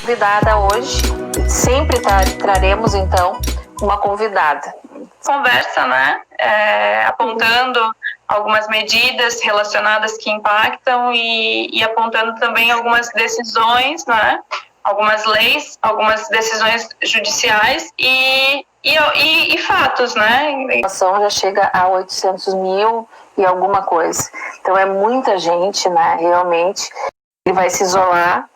convidada hoje, sempre traremos então uma convidada. Conversa, né? Apontando algumas medidas relacionadas que impactam e apontando também algumas decisões, né? Algumas leis, algumas decisões judiciais e fatos, né? A população já chega a 800 mil e alguma coisa. Então é muita gente, né? Realmente, ele vai se isolar.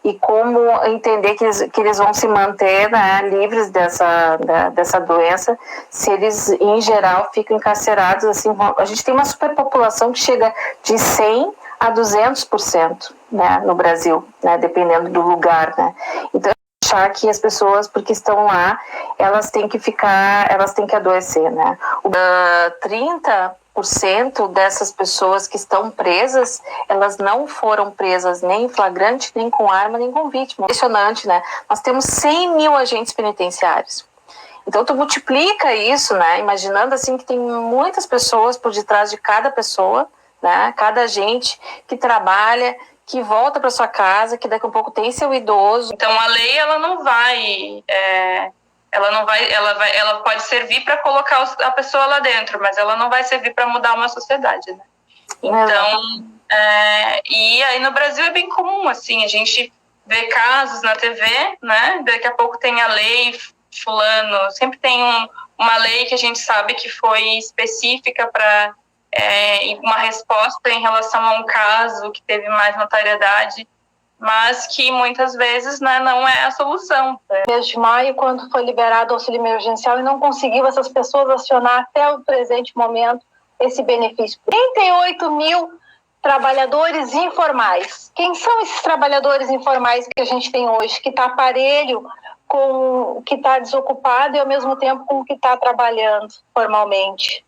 E como entender que eles vão se manter, né, livres dessa doença, se eles, em geral, ficam encarcerados. Assim, a gente tem uma superpopulação que chega de 100% a 200%, né, no Brasil, né, dependendo do lugar. Né? Então, achar que as pessoas, porque estão lá, elas têm que adoecer. Né? 30% dessas pessoas que estão presas, elas não foram presas nem em flagrante, nem com arma, nem com vítima. Impressionante, né? Nós temos 100 mil agentes penitenciários. Então, tu multiplica isso, né? Imaginando, assim, que tem muitas pessoas por detrás de cada pessoa, né? Cada agente que trabalha, que volta para sua casa, que daqui a pouco tem seu idoso. Então, a lei, ela não vai... Ela pode servir para colocar a pessoa lá dentro, mas ela não vai servir para mudar uma sociedade, né? Então, e aí no Brasil é bem comum, assim, a gente vê casos na TV, né? Daqui a pouco tem a lei fulano, sempre tem uma lei que a gente sabe que foi específica para uma resposta em relação a um caso que teve mais notoriedade, mas que muitas vezes, né, não é a solução. Mês de maio, quando foi liberado o auxílio emergencial e não conseguiu essas pessoas acionar até o presente momento esse benefício. 38 mil trabalhadores informais. Quem são esses trabalhadores informais que a gente tem hoje, que está parelho com o que está desocupado e ao mesmo tempo com o que está trabalhando formalmente?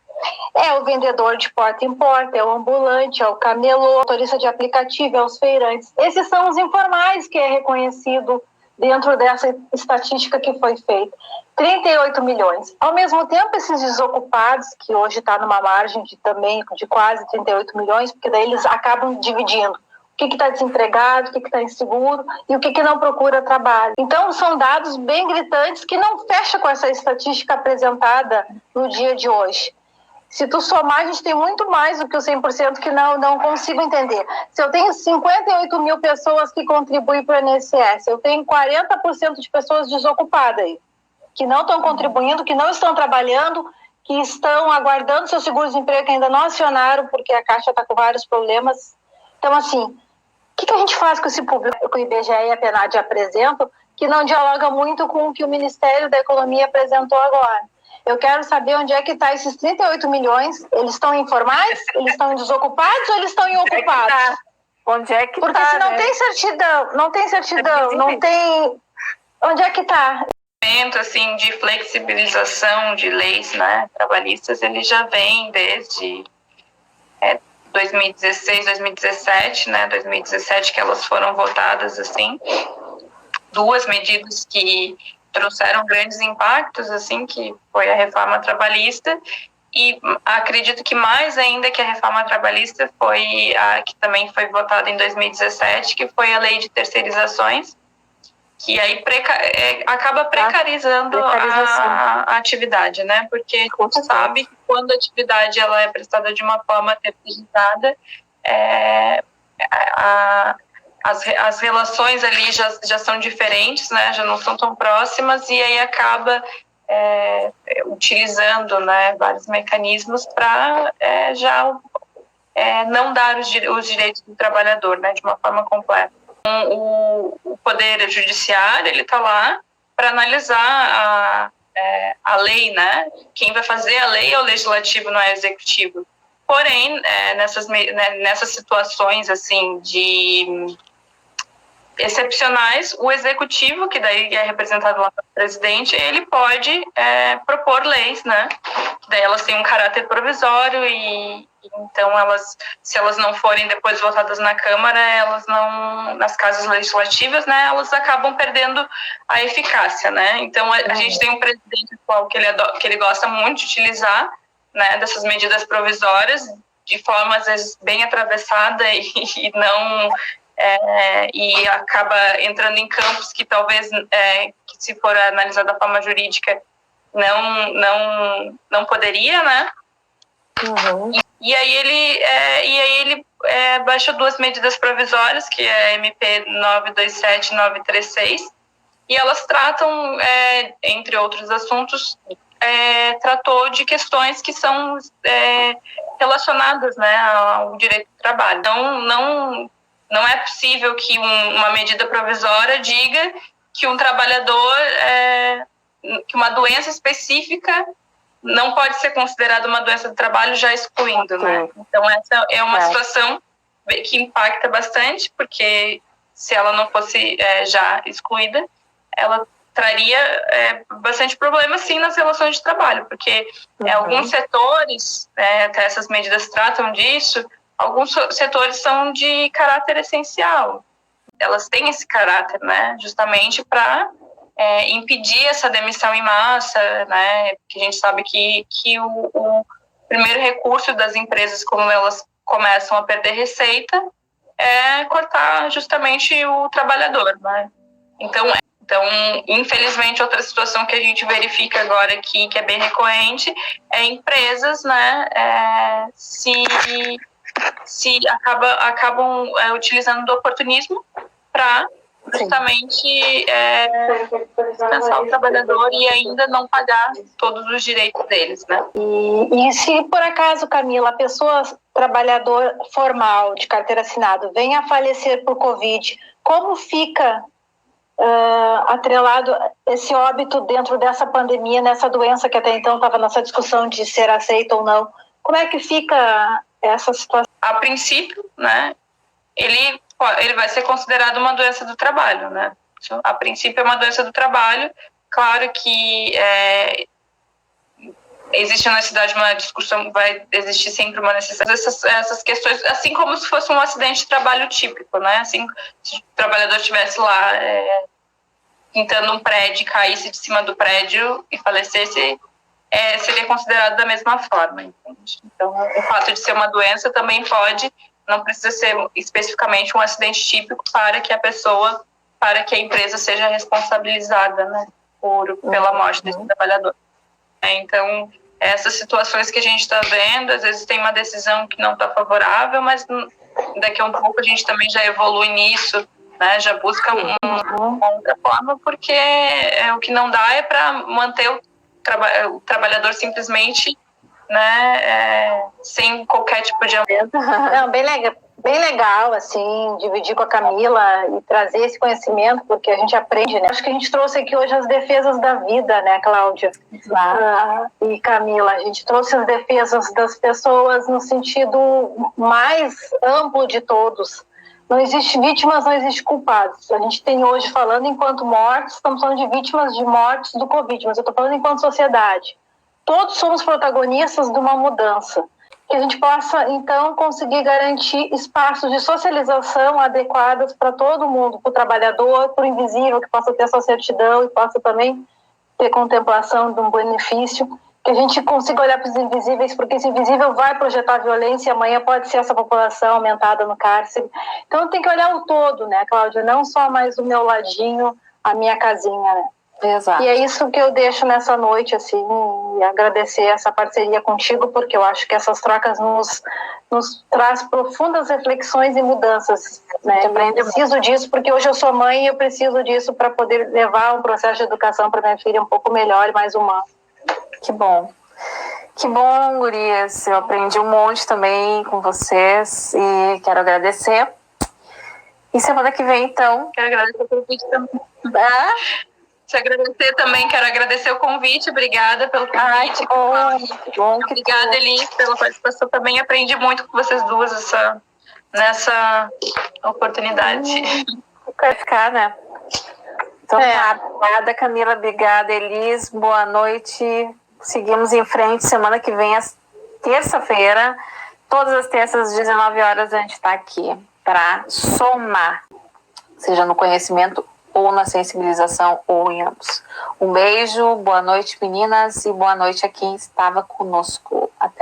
É o vendedor de porta em porta, é o ambulante, é o camelô, motorista de aplicativo, é os feirantes. Esses são os informais que é reconhecido dentro dessa estatística que foi feita. 38 milhões. Ao mesmo tempo, esses desocupados, que hoje está numa margem de quase 38 milhões, porque daí eles acabam dividindo o que está desempregado, o que está inseguro e o que não procura trabalho. Então, são dados bem gritantes que não fecham com essa estatística apresentada no dia de hoje. Se tu somar, a gente tem muito mais do que o 100% que não consigo entender. Se eu tenho 58 mil pessoas que contribuem para o INSS, eu tenho 40% de pessoas desocupadas aí, que não estão contribuindo, que não estão trabalhando, que estão aguardando seu seguro-desemprego, que ainda não acionaram, porque a Caixa está com vários problemas. Então, assim, o que a gente faz com esse público que o IBGE e a PNAD apresentam, que não dialoga muito com o que o Ministério da Economia apresentou agora? Eu quero saber onde é que está esses 38 milhões. Eles estão informais? Eles estão desocupados ou eles estão inocupados? Onde é que Porque se não tem certidão, não tem... Onde é que está? O movimento, assim, de flexibilização de leis, né, trabalhistas, ele já vem desde 2016, 2017, né, 2017 que elas foram votadas, assim, duas medidas que trouxeram grandes impactos, assim, que foi a reforma trabalhista, e acredito que mais ainda que a reforma trabalhista foi a que também foi votada em 2017, que foi a lei de terceirizações, que aí acaba precarizando a atividade, né? Porque a gente sabe que quando a atividade ela é prestada de uma forma terceirizada, as relações ali já são diferentes, né? Já não são tão próximas, e aí acaba utilizando, né, vários mecanismos para não dar os direitos do trabalhador, né, de uma forma completa. O Poder Judiciário, ele está lá para analisar a lei, né? Quem vai fazer a lei é o Legislativo, não é o Executivo. Porém, nessas situações assim de excepcionais, o Executivo, que daí é representado lá pelo presidente, ele pode propor leis, né? Daí elas têm um caráter provisório e então se elas não forem depois votadas na Câmara, elas não, nas casas legislativas, né, elas acabam perdendo a eficácia, né? Então a gente tem um presidente atual que ele gosta muito de utilizar, né, dessas medidas provisórias de forma às vezes bem atravessada e não e acaba entrando em campos que talvez, que se for analisar da forma jurídica, não poderia, né? Uhum. E aí ele baixou 2 medidas provisórias, que é a MP 927 e 936, e elas tratam, entre outros assuntos, tratou de questões que são relacionadas, né, ao direito do trabalho. Então, não é possível que uma medida provisória diga que um trabalhador, que uma doença específica não pode ser considerada uma doença do trabalho, já excluindo, né? Então, essa é uma situação que impacta bastante, porque se ela não fosse já excluída, ela traria bastante problema, sim, nas relações de trabalho, porque alguns setores, até essas medidas tratam disso, alguns setores são de caráter essencial. Elas têm esse caráter, né, justamente para impedir essa demissão em massa, né, porque a gente sabe que o primeiro recurso das empresas, quando elas começam a perder receita, é cortar justamente o trabalhador, né. Então, infelizmente, outra situação que a gente verifica agora aqui, que é bem recorrente, é empresas, né, se acabam utilizando do oportunismo para justamente dispensar o trabalhador e ainda não pagar todos os direitos deles, né? E se por acaso, Camila, a pessoa trabalhador formal de carteira assinada venha a falecer por Covid, como fica atrelado esse óbito dentro dessa pandemia, nessa doença que até então estava nessa discussão de ser aceita ou não? Como é que fica essa situação? A princípio, né, ele vai ser considerado uma doença do trabalho, né? A princípio é uma doença do trabalho. Claro que existe na cidade uma discussão, vai existir sempre uma necessidade essas questões, assim como se fosse um acidente de trabalho típico, né? Assim, se o trabalhador estivesse lá pintando um prédio, caísse de cima do prédio e falecesse, seria considerado da mesma forma, entende? Então, o fato de ser uma doença também não precisa ser especificamente um acidente típico para que a empresa seja responsabilizada, né, pela morte desse trabalhador. Então, essas situações que a gente está vendo, às vezes tem uma decisão que não está favorável, mas daqui a um pouco a gente também já evolui nisso, né, já busca uma outra forma, porque o que não dá é para manter o trabalhador simplesmente, né, sem qualquer tipo de aumento. Não, bem legal, assim, dividir com a Camila e trazer esse conhecimento, porque a gente aprende, né? Acho que a gente trouxe aqui hoje as defesas da vida, né, Cláudia? E Camila, a gente trouxe as defesas das pessoas no sentido mais amplo de todos. Não existe vítimas, não existe culpados. A gente tem hoje falando enquanto mortos, estamos falando de vítimas de mortes do Covid, mas eu estou falando enquanto sociedade. Todos somos protagonistas de uma mudança. Que a gente possa, então, conseguir garantir espaços de socialização adequados para todo mundo, para o trabalhador, para o invisível, que possa ter sua certidão e possa também ter contemplação de um benefício, que a gente consiga olhar para os invisíveis, porque esse invisível vai projetar violência e amanhã pode ser essa população aumentada no cárcere. Então tem que olhar o todo, né, Cláudia? Não só mais o meu ladinho, a minha casinha, né? Exato. E é isso que eu deixo nessa noite, assim, e agradecer essa parceria contigo, porque eu acho que essas trocas nos traz profundas reflexões e mudanças, né? Eu preciso disso, porque hoje eu sou mãe e eu preciso disso para poder levar um processo de educação para minha filha um pouco melhor e mais humano. Que bom. Que bom, gurias. Eu aprendi um monte também com vocês e quero agradecer. E semana que vem, então... Quero agradecer o convite também. Quero agradecer o convite. Obrigada pelo convite. Bom, obrigada, Elis, pela participação também. Aprendi muito com vocês duas nessa oportunidade. Quero ficar, né? Então, obrigada, Camila. Obrigada, Elis. Boa noite. Seguimos em frente. Semana que vem, terça-feira, todas as terças, às 19 horas, a gente está aqui para somar, seja no conhecimento ou na sensibilização, ou em ambos. Um beijo, boa noite, meninas, e boa noite a quem estava conosco.